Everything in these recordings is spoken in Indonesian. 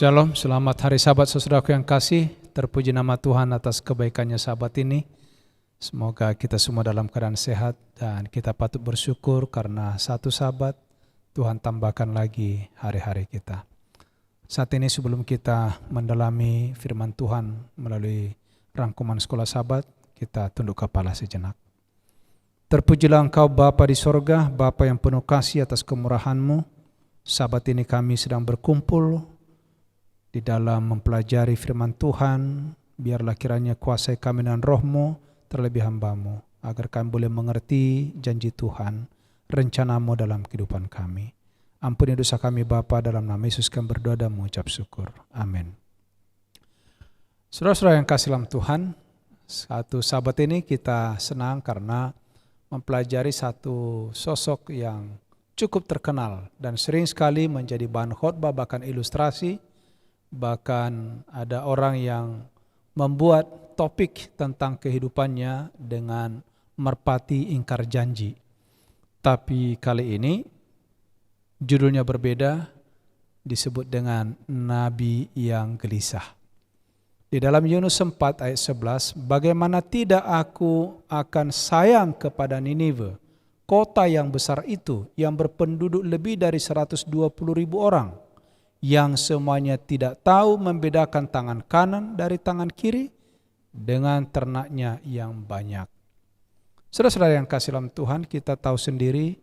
Shalom, selamat hari Sabat saudaraku yang kasih. Terpuji nama Tuhan atas kebaikannya Sabat ini. Semoga kita semua dalam keadaan sehat dan kita patut bersyukur karena satu Sabat Tuhan tambahkan lagi hari-hari kita. Saat ini sebelum kita mendalami firman Tuhan melalui rangkuman sekolah Sabat, kita tunduk kepala sejenak. Terpujilah Engkau Bapa di sorga, Bapa yang penuh kasih atas kemurahan-Mu. Sabat ini kami sedang berkumpul di dalam mempelajari firman Tuhan. Biarlah kiranya kuasai kami dengan roh-Mu, terlebih hamba-Mu, agar kami boleh mengerti janji Tuhan, rencana-Mu dalam kehidupan kami. Ampuni dosa kami Bapa, dalam nama Yesus kami berdoa dan mengucap syukur. Amin. Saudara-saudara yang kasih dalam Tuhan, satu Sabat ini kita senang karena mempelajari satu sosok yang cukup terkenal dan sering sekali menjadi bahan khotbah bahkan ilustrasi. Bahkan ada orang yang membuat topik tentang kehidupannya dengan merpati ingkar janji. Tapi kali ini judulnya berbeda, disebut dengan Nabi yang gelisah. Di dalam Yunus 4 ayat 11, bagaimana tidak aku akan sayang kepada Ninive, kota yang besar itu yang berpenduduk lebih dari 120.000 orang, yang semuanya tidak tahu membedakan tangan kanan dari tangan kiri dengan ternaknya yang banyak. Saudara-saudara yang kasih dalam Tuhan, kita tahu sendiri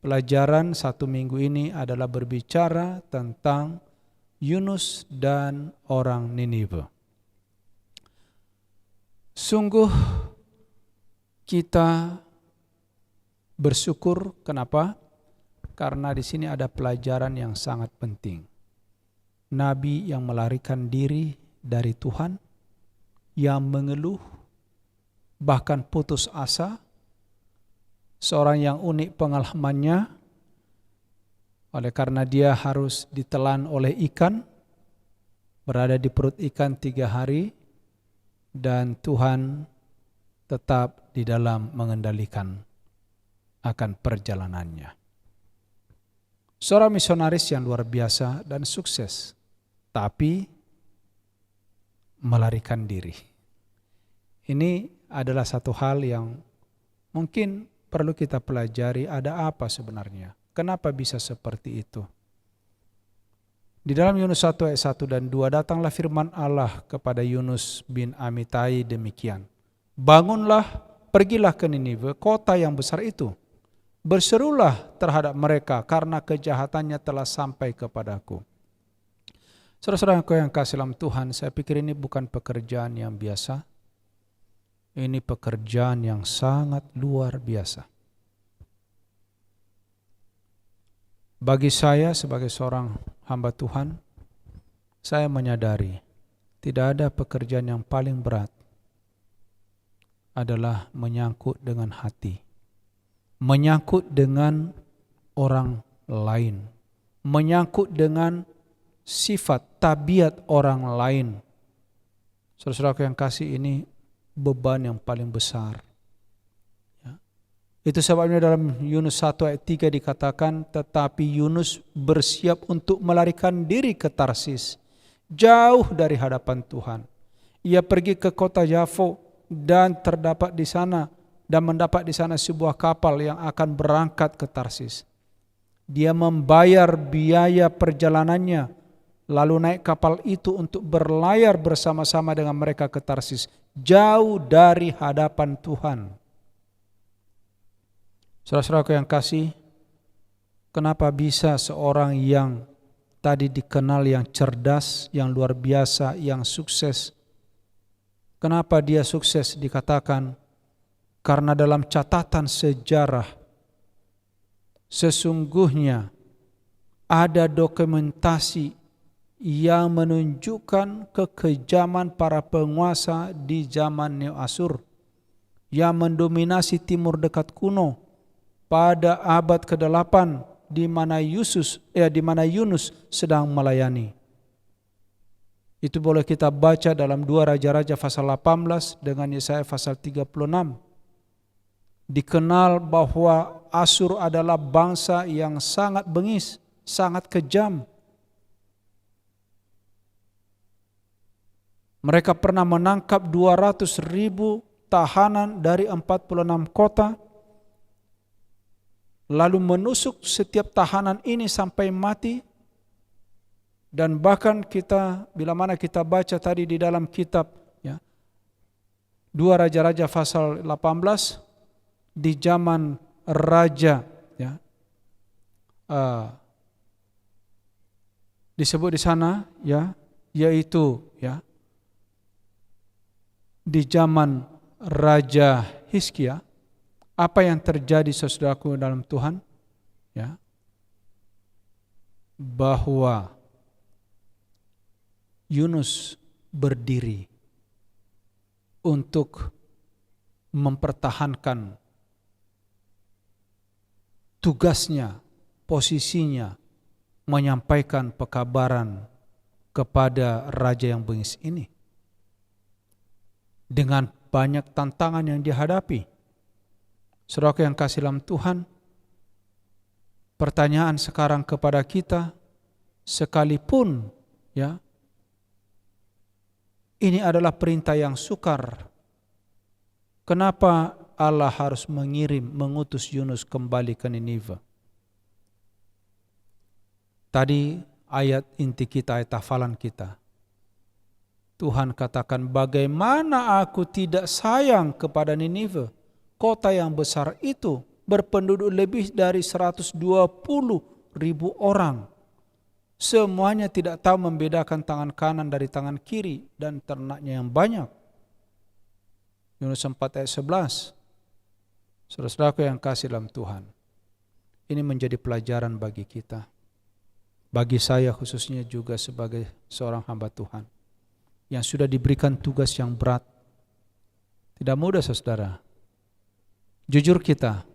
pelajaran satu minggu ini adalah berbicara tentang Yunus dan orang Ninive. Sungguh kita bersyukur, kenapa? Karena di sini ada pelajaran yang sangat penting. Nabi yang melarikan diri dari Tuhan, yang mengeluh, bahkan putus asa, seorang yang unik pengalamannya, oleh karena dia harus ditelan oleh ikan, berada di perut ikan 3 hari, dan Tuhan tetap di dalam mengendalikan akan perjalanannya. Seorang misionaris yang luar biasa dan sukses, tapi melarikan diri. Ini adalah satu hal yang mungkin perlu kita pelajari, ada apa sebenarnya? Kenapa bisa seperti itu? Di dalam Yunus 1 ayat 1 dan 2, datanglah firman Allah kepada Yunus bin Amitai demikian. Bangunlah, pergilah ke Ninive, kota yang besar itu. Berserulah terhadap mereka karena kejahatannya telah sampai kepadaku. Saudara-saudara yang kasih dalam Tuhan, saya pikir ini bukan pekerjaan yang biasa. Ini pekerjaan yang sangat luar biasa. Bagi saya sebagai seorang hamba Tuhan, saya menyadari tidak ada pekerjaan yang paling berat adalah menyangkut dengan hati, menyangkut dengan orang lain, menyangkut dengan sifat, tabiat orang lain. Saudara-saudara yang kasih, ini beban yang paling besar. Ya. Itu sebabnya dalam Yunus 1 ayat 3 dikatakan, tetapi Yunus bersiap untuk melarikan diri ke Tarsis, jauh dari hadapan Tuhan. Ia pergi ke kota Yafo dan mendapat di sana sebuah kapal yang akan berangkat ke Tarsis. Dia membayar biaya perjalanannya, lalu naik kapal itu untuk berlayar bersama-sama dengan mereka ke Tarsis, jauh dari hadapan Tuhan. Saudara-saudaraku yang kasih, kenapa bisa seorang yang tadi dikenal yang cerdas, yang luar biasa, yang sukses, kenapa dia sukses? Dikatakan karena dalam catatan sejarah sesungguhnya ada dokumentasi yang menunjukkan kekejaman para penguasa di zaman Neo-Asur yang mendominasi timur dekat kuno pada abad ke-8 di mana Yunus sedang melayani. Itu boleh kita baca dalam 2 Raja-Raja pasal 18 dengan Yesaya pasal 36. Dikenal bahwa Asur adalah bangsa yang sangat bengis, sangat kejam. Mereka pernah menangkap 200.000 tahanan dari 46 kota, lalu menusuk setiap tahanan ini sampai mati. Dan bahkan bila mana kita baca tadi di dalam kitab, ya, 2 Raja-Raja pasal 18, di zaman raja, ya, disebut di sana, ya, yaitu, ya, di zaman Raja Hizkia, apa yang terjadi saudaraku dalam Tuhan, ya, bahwa Yunus berdiri untuk mempertahankan tugasnya, posisinya, menyampaikan pekabaran kepada raja yang bengis ini. Dengan banyak tantangan yang dihadapi. Saudara yang kasih dalam Tuhan, pertanyaan sekarang kepada kita, sekalipun, ya, ini adalah perintah yang sukar, kenapa Allah harus mengutus Yunus kembali ke Ninive? Tadi ayat inti kita, ayat hafalan kita. Tuhan katakan, bagaimana aku tidak sayang kepada Ninive, kota yang besar itu, berpenduduk lebih dari 120.000 orang. Semuanya tidak tahu membedakan tangan kanan dari tangan kiri, dan ternaknya yang banyak. Yunus 4 ayat 11. Saudara-saudaraku yang kasih dalam Tuhan, ini menjadi pelajaran bagi kita. Bagi saya khususnya juga sebagai seorang hamba Tuhan, yang sudah diberikan tugas yang berat. Tidak mudah saudara. Jujur kita,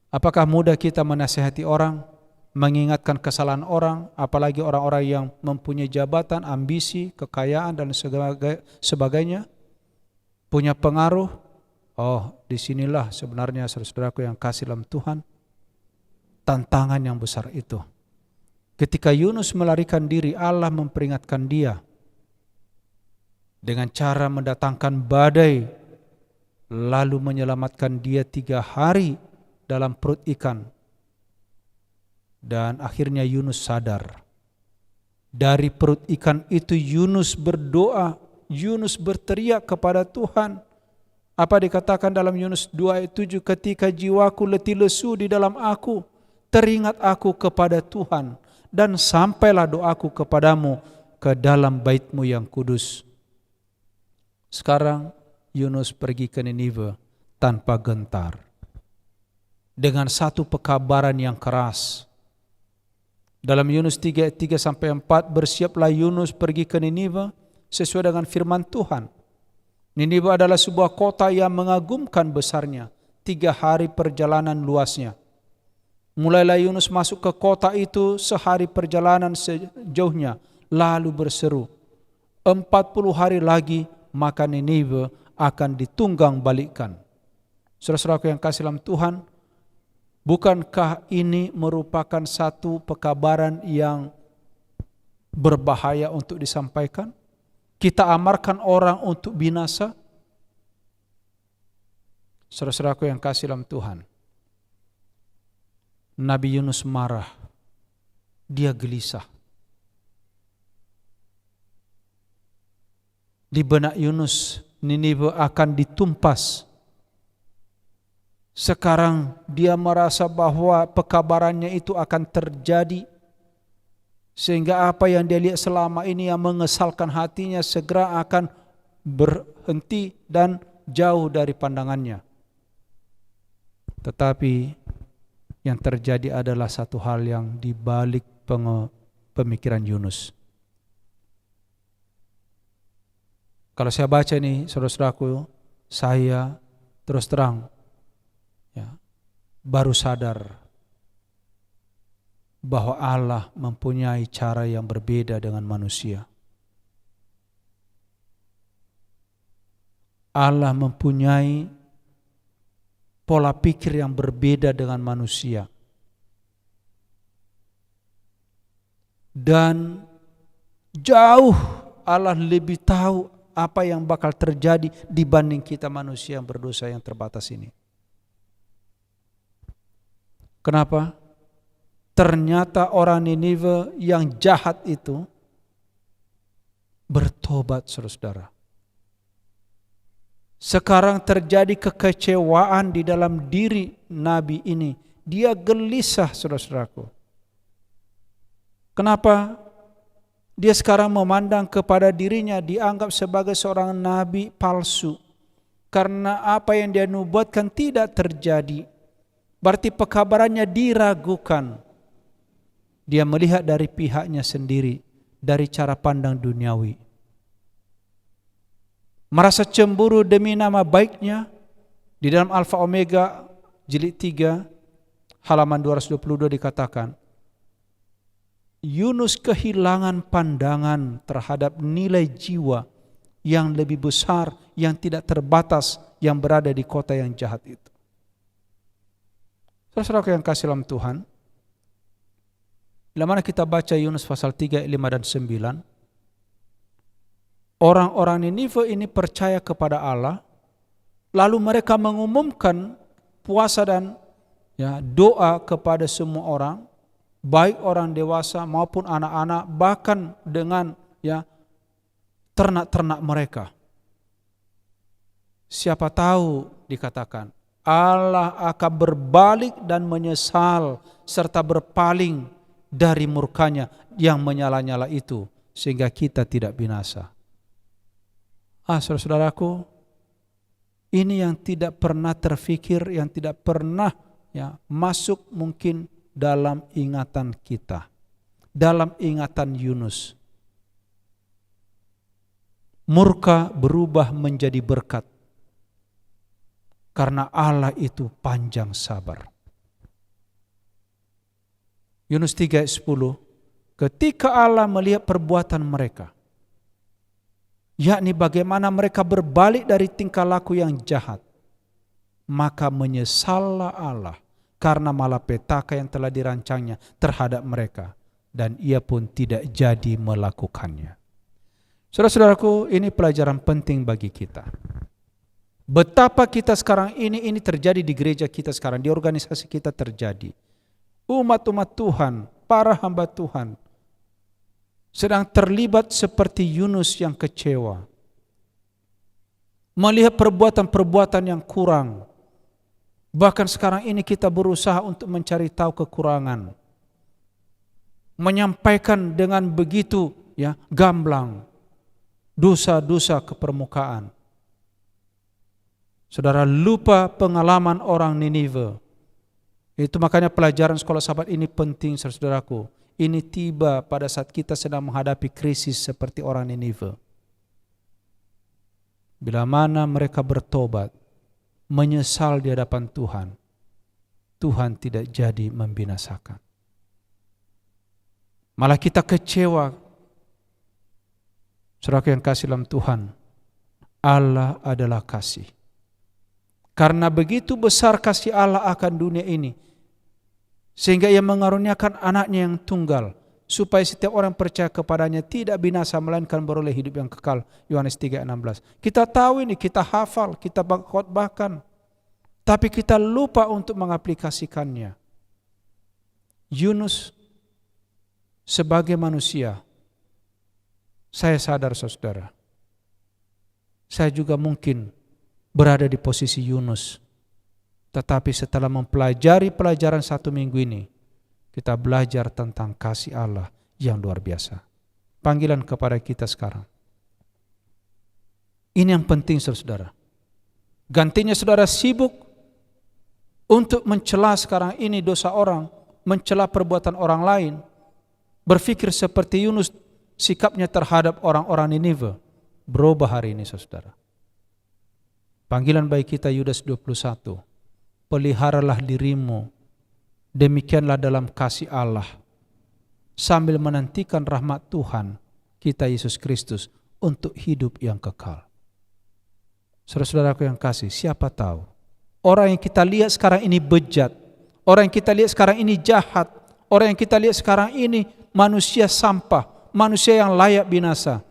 apakah mudah kita menasihati orang, mengingatkan kesalahan orang, apalagi orang-orang yang mempunyai jabatan, ambisi, kekayaan dan sebagainya, punya pengaruh? Oh, disinilah sebenarnya saudara-saudaraku yang kasih dalam Tuhan, tantangan yang besar itu. Ketika Yunus melarikan diri, Allah memperingatkan dia dengan cara mendatangkan badai, lalu menyelamatkan dia 3 hari dalam perut ikan. Dan akhirnya Yunus sadar. Dari perut ikan itu Yunus berdoa, Yunus berteriak kepada Tuhan. Apa dikatakan dalam Yunus 2 ayat 7, ketika jiwaku letih lesu di dalam aku, teringat aku kepada Tuhan, dan sampailah doaku kepadamu ke dalam bait-Mu yang kudus. Sekarang Yunus pergi ke Ninive tanpa gentar, dengan satu pekabaran yang keras. Dalam Yunus 3 ayat 3-4, bersiaplah Yunus pergi ke Ninive sesuai dengan firman Tuhan. Ninive adalah sebuah kota yang mengagumkan besarnya, 3 hari perjalanan luasnya. Mulailah Yunus masuk ke kota itu, sehari perjalanan sejauhnya, lalu berseru, 40 hari lagi maka Ninive akan ditunggang balikkan. Saudara-saudaraku yang kasih dalam Tuhan, bukankah ini merupakan satu pekabaran yang berbahaya untuk disampaikan? Kita amarkan orang untuk binasa. Saudara-saudaraku yang kasih dalam Tuhan, Nabi Yunus marah, dia gelisah. Di benak Yunus, Ninive akan ditumpas. Sekarang dia merasa bahwa pekabarannya itu akan terjadi, sehingga apa yang dia lihat selama ini yang mengesalkan hatinya segera akan berhenti dan jauh dari pandangannya. Tetapi yang terjadi adalah satu hal yang dibalik pemikiran Yunus. Kalau saya baca ini, saudara-saudaraku, saya terus terang, ya, baru sadar bahwa Allah mempunyai cara yang berbeda dengan manusia. Allah mempunyai pola pikir yang berbeda dengan manusia. Dan jauh Allah lebih tahu apa yang bakal terjadi dibanding kita manusia yang berdosa yang terbatas ini. Kenapa? Ternyata orang Niniwe yang jahat itu bertobat, saudara-saudara. Sekarang terjadi kekecewaan di dalam diri nabi ini. Dia gelisah, saudara-saudaraku. Kenapa? Dia sekarang memandang kepada dirinya dianggap sebagai seorang nabi palsu. Karena apa yang dia nubuatkan tidak terjadi. Berarti pekabarannya diragukan. Dia melihat dari pihaknya sendiri, dari cara pandang duniawi. Merasa cemburu demi nama baiknya. Di dalam Alfa Omega jilid 3 halaman 222 dikatakan, Yunus kehilangan pandangan terhadap nilai jiwa yang lebih besar, yang tidak terbatas, yang berada di kota yang jahat itu. Saudara-saudara yang kasih dalam Tuhan, bila mana kita baca Yunus pasal 3, 5 dan 9, orang-orang Niniwe ini percaya kepada Allah, lalu mereka mengumumkan puasa dan doa kepada semua orang, baik orang dewasa maupun anak-anak, bahkan dengan ternak-ternak mereka. Siapa tahu, dikatakan, Allah akan berbalik dan menyesal serta berpaling dari murkanya yang menyala-nyala itu, sehingga kita tidak binasa. Saudara-saudaraku, ini yang tidak pernah terfikir, yang tidak pernah masuk mungkin dalam ingatan kita, dalam ingatan Yunus. Murka berubah menjadi berkat, karena Allah itu panjang sabar. Yunus 3 ayat 10, ketika Allah melihat perbuatan mereka, yakni bagaimana mereka berbalik dari tingkah laku yang jahat, maka menyesallah Allah karena malapetaka yang telah dirancangnya terhadap mereka, dan ia pun tidak jadi melakukannya. Saudara-saudaraku, ini pelajaran penting bagi kita. Betapa kita sekarang ini terjadi di gereja kita sekarang, di organisasi kita terjadi. Umat-umat Tuhan, para hamba Tuhan sedang terlibat seperti Yunus yang kecewa, melihat perbuatan-perbuatan yang kurang. Bahkan sekarang ini kita berusaha untuk mencari tahu kekurangan, menyampaikan dengan begitu gamblang dosa-dosa ke permukaan. Saudara lupa pengalaman orang Niniwe. Itu makanya pelajaran sekolah sahabat ini penting, saudaraku. Ini tiba pada saat kita sedang menghadapi krisis seperti orang Niniwe. Bila mana mereka bertobat, menyesal di hadapan Tuhan, Tuhan tidak jadi membinasakan. Malah kita kecewa. Saudara yang kasih dalam Tuhan, Allah adalah kasih. Karena begitu besar kasih Allah akan dunia ini, sehingga ia mengaruniakan anaknya yang tunggal, supaya setiap orang percaya kepadanya tidak binasa, melainkan beroleh hidup yang kekal. Yohanes 3:16. Kita tahu ini, kita hafal, kita khotbahkan, tapi kita lupa untuk mengaplikasikannya. Yunus sebagai manusia, saya sadar saudara, saya juga mungkin berada di posisi Yunus. Tetapi setelah mempelajari pelajaran 1 minggu ini, kita belajar tentang kasih Allah yang luar biasa. Panggilan kepada kita sekarang. Ini yang penting saudara. Gantinya saudara sibuk untuk mencela sekarang ini dosa orang, mencela perbuatan orang lain, berpikir seperti Yunus sikapnya terhadap orang-orang Niniwe. Berubah hari ini saudara. Panggilan bagi kita Yudas 21. Peliharalah dirimu, demikianlah dalam kasih Allah, sambil menantikan rahmat Tuhan kita Yesus Kristus untuk hidup yang kekal. Saudara-saudaraku yang kasih, siapa tahu orang yang kita lihat sekarang ini bejat, orang yang kita lihat sekarang ini jahat, orang yang kita lihat sekarang ini manusia sampah, manusia yang layak binasa.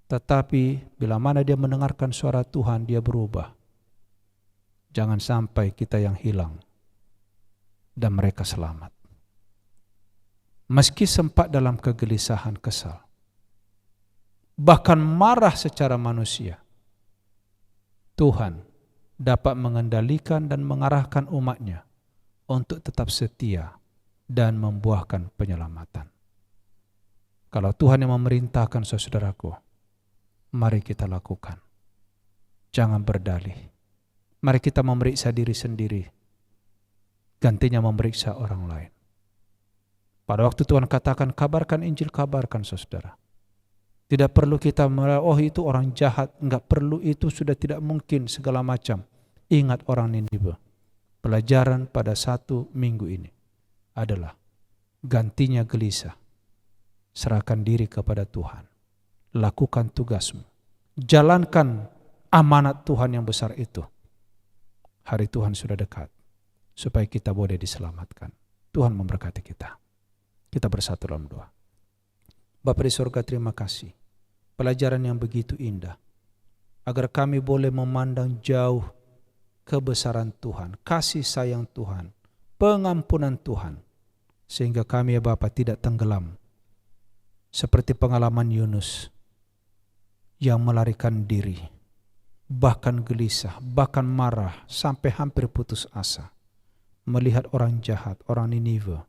Tetapi bila mana dia mendengarkan suara Tuhan, dia berubah. Jangan sampai kita yang hilang dan mereka selamat. Meski sempat dalam kegelisahan, kesal, bahkan marah secara manusia, Tuhan dapat mengendalikan dan mengarahkan umatnya untuk tetap setia dan membuahkan penyelamatan. Kalau Tuhan yang memerintahkan, saudaraku, mari kita lakukan. Jangan berdalih. Mari kita memeriksa diri sendiri, gantinya memeriksa orang lain. Pada waktu Tuhan katakan, kabarkan Injil, kabarkan, saudara. Tidak perlu kita oh itu orang jahat, enggak perlu, itu sudah tidak mungkin, segala macam. Ingat orang Niniwe. Pelajaran pada 1 minggu ini adalah gantinya gelisah. Serahkan diri kepada Tuhan. Lakukan tugasmu. Jalankan amanat Tuhan yang besar itu. Hari Tuhan sudah dekat, supaya kita boleh diselamatkan. Tuhan memberkati kita. Kita bersatu dalam doa. Bapa di surga, terima kasih. Pelajaran yang begitu indah. Agar kami boleh memandang jauh kebesaran Tuhan, kasih sayang Tuhan, pengampunan Tuhan. Sehingga kami ya Bapa tidak tenggelam. Seperti pengalaman Yunus yang melarikan diri, bahkan gelisah, bahkan marah, sampai hampir putus asa melihat orang jahat, orang Niniwe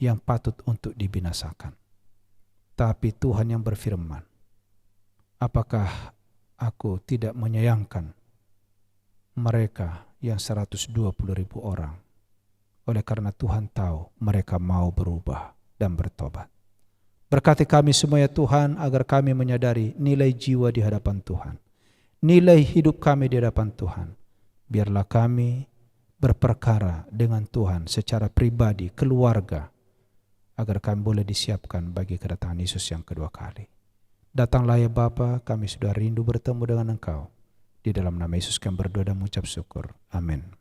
yang patut untuk dibinasakan. Tapi Tuhan yang berfirman, apakah aku tidak menyayangkan mereka yang 120.000 orang? Oleh karena Tuhan tahu mereka mau berubah dan bertobat. Berkati kami semua ya Tuhan, agar kami menyadari nilai jiwa di hadapan Tuhan, nilai hidup kami di hadapan Tuhan. Biarlah kami berperkara dengan Tuhan secara pribadi, keluarga, agar kami boleh disiapkan bagi kedatangan Yesus yang kedua kali. Datanglah ya Bapa, kami sudah rindu bertemu dengan Engkau. Di dalam nama Yesus kami berdoa dan mengucap syukur. Amin.